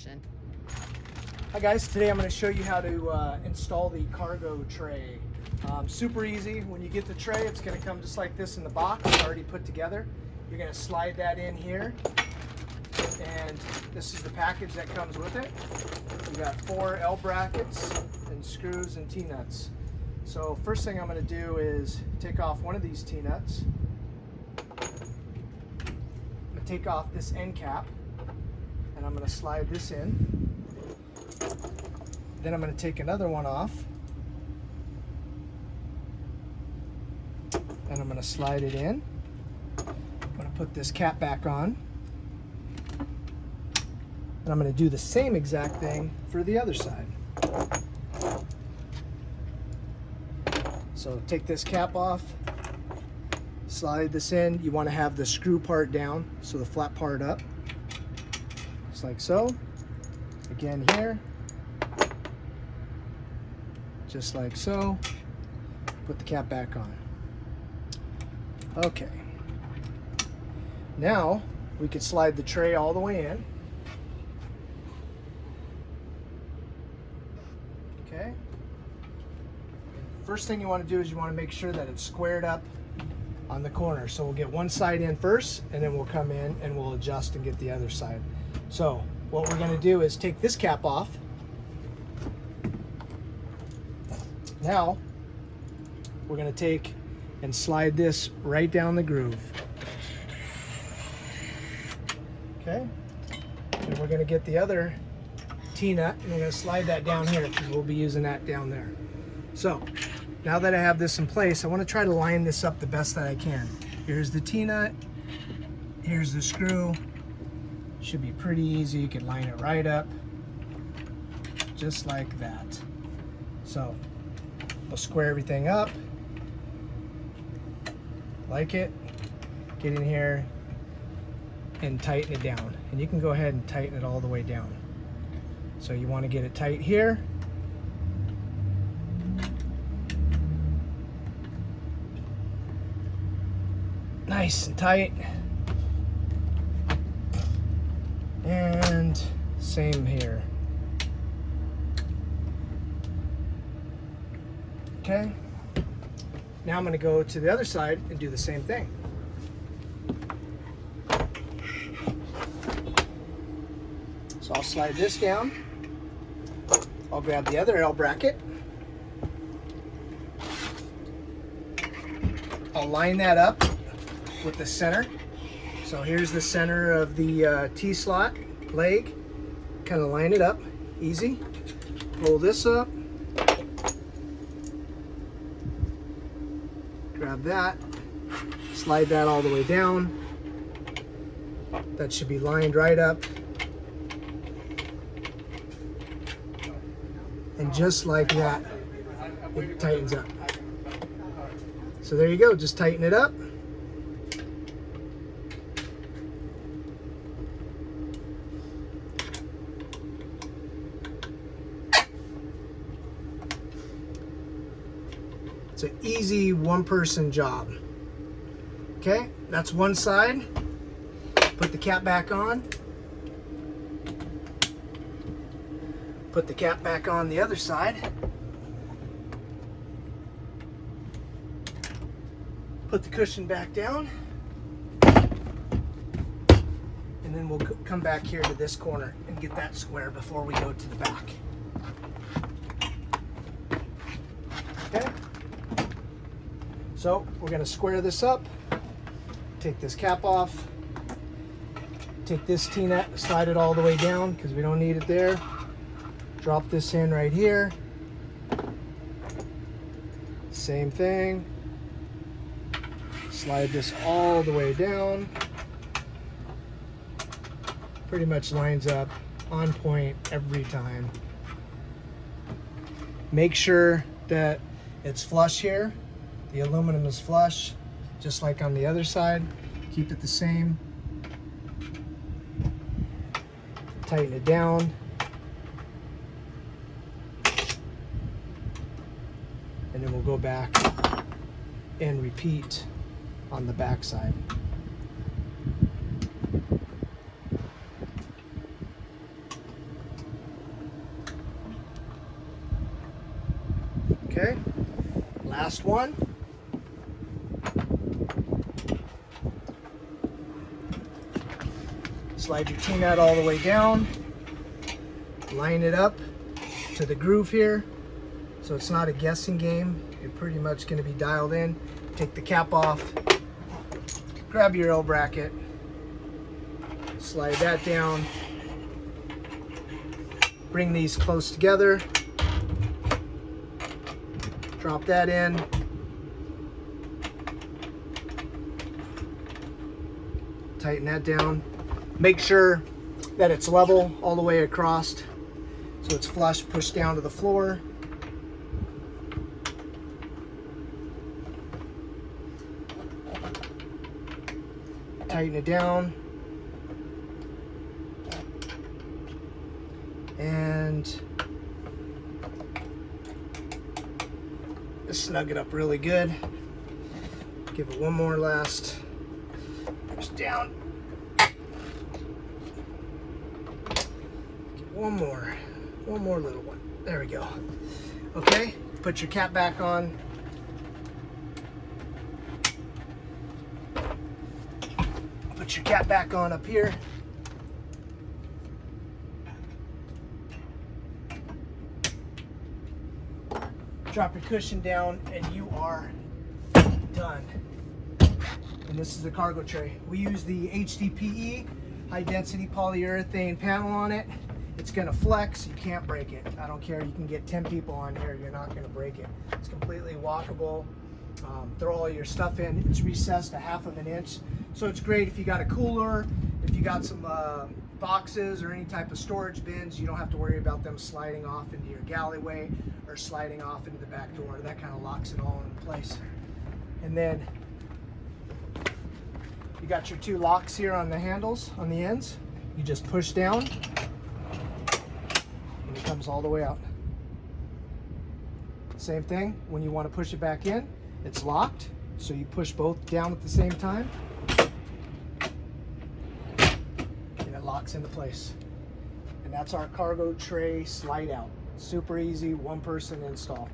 section. Hi guys, today I'm going to show you how to install the cargo tray. Super easy. When you get the tray, it's going to come just like this in the box, already put together. You're going to slide that in here, and this is the package that comes with it. You got 4 L brackets and screws and T-nuts. So first thing I'm going to do is take off one of these T-nuts. I'm going to take off this end cap, and I'm going to slide this in. Then I'm going to take another one off, and I'm going to slide it in. I'm going to put this cap back on, and I'm going to do the same exact thing for the other side. So take this cap off, slide this in. You want to have the screw part down, so the flat part up, just like so. Again here, just like so. Put the cap back on. Okay. Now we can slide the tray all the way in. Okay. First thing you want to do is you want to make sure that it's squared up on the corner. So we'll get one side in first, and then we'll come in and we'll adjust and get the other side. So what we're going to do is take this cap off. Now we're going to take and slide this right down the groove. Okay, and we're going to get the other T-nut, and we're going to slide that down here because we'll be using that down there. So now that I have this in place, I want to try to line this up the best that I can. Here's the T-nut, here's the screw. Should be pretty easy. You can line it right up just like that. So we'll square everything up like it. Get in here and tighten it down. And you can go ahead and tighten it all the way down. So you want to get it tight here. Nice and tight. And same here. Okay. Now I'm going to go to the other side and do the same thing. So I'll slide this down. I'll grab the other L bracket. I'll line that up with the center. So here's the center of the T-slot leg. Kind of line it up, easy. Pull this up. Grab that, slide that all the way down. That should be lined right up. And just like that, it tightens up. So there you go, just tighten it up. It's an easy one-person job. Okay, that's one side. Put the cap back on. Put the cap back on the other side. Put the cushion back down. And then we'll come back here to this corner and get that square before we go to the back. Okay. So we're going to square this up, take this cap off, take this T-nut, slide it all the way down because we don't need it there. Drop this in right here. Same thing. Slide this all the way down. Pretty much lines up on point every time. Make sure that it's flush here. The aluminum is flush, just like on the other side. Keep it the same. Tighten it down. And then we'll go back and repeat on the back side. last one. Slide your T-nut all the way down. Line it up to the groove here, so it's not a guessing game. You're pretty much going to be dialed in. Take the cap off, grab your L bracket, slide that down, bring these close together, drop that in, tighten that down. Make sure that it's level all the way across, so it's flush, push down to the floor. Tighten it down. And just snug it up really good. Give it one more last push down. One more little one. There we go. Okay, put your cap back on. Put your cap back on up here. Drop your cushion down and you are done. And this is the cargo tray. We use the HDPE, high density polyurethane panel on it. It's gonna flex, you can't break it. I don't care, you can get 10 people on here, you're not gonna break it. It's completely walkable. Throw all your stuff in. It's recessed 1/2 inch. So it's great if you got a cooler, if you got some boxes or any type of storage bins, you don't have to worry about them sliding off into your galleyway or sliding off into the back door. That kind of locks it all in place. And then you got your 2 locks here on the handles, on the ends. You just push down and it comes all the way out. Same thing, when you want to push it back in, it's locked, so you push both down at the same time and it locks into place. And that's our cargo tray slide out. Super easy, 1-person install.